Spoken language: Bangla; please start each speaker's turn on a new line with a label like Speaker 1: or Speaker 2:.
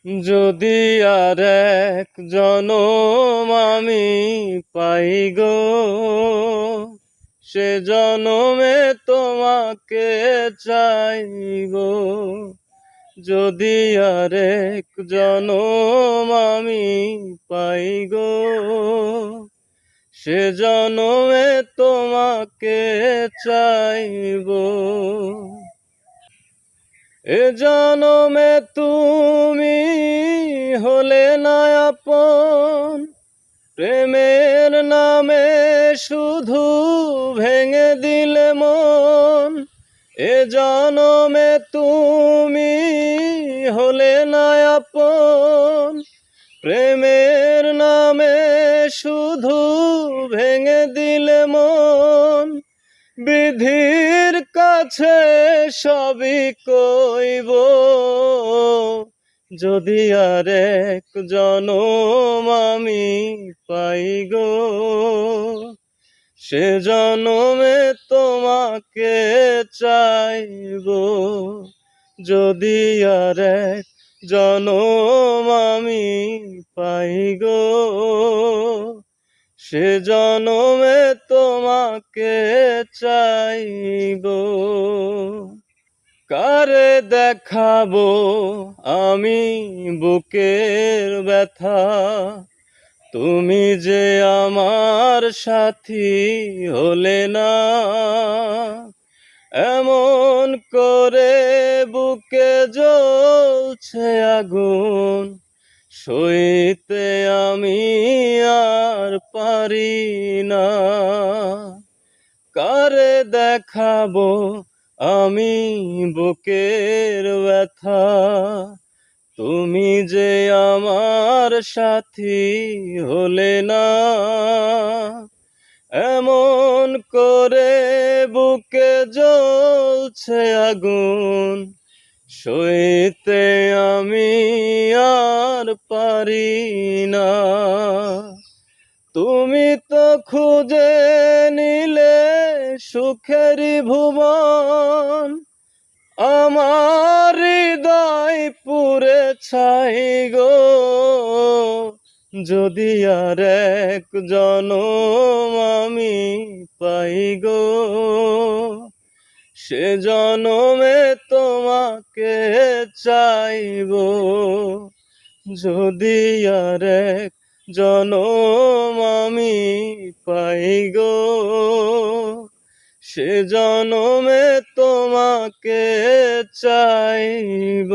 Speaker 1: যদি আর এক জনম আমি পাই গো, সে জনমে তোমাকে চাইব। যদি আর এক জনম আমি পাই গো, সে জনমে তোমাকে চাইব। এ জনমে তুমি হলে না আপন, প্রেমের নামে শুধু ভেঙে দিলে মন। এ জনমে তুমি হলে না আপন, প্রেমের নামে শুধু ভেঙে দিলে মন। বিধির কাছে সবই কইব, যদি আর এক জনম আমি পাই গো, সে জনমে তোমাকে চাইব। যদি আর এক জনম আমি পাই গো, সে জনমে তোমাকে চাইব। কারে দেখাবো আমি বুকের ব্যথা, তুমি যে আমার সাথী হলে না। এমন করে বুকে জ্বলছে আগুন, সইতে আমি আর পারি না। কারে দেখাবো আমি বুকের ব্যথা, তুমি যে আমার সাথী হলে না। এমন করে বুকে জ্বলছে আগুন, সইতে আমি আর পারি না। তুমি তো খুঁজে নিলে সুখেরই ভুবন, আমার হৃদয় পুরে ছাই গো। যদি আর এক জনম আমি পাই গো, সে জনমে তোমাকে চাইব। যদি আর এক জনম আমি পাই গো, সে জনমে তোমাকে চাইব।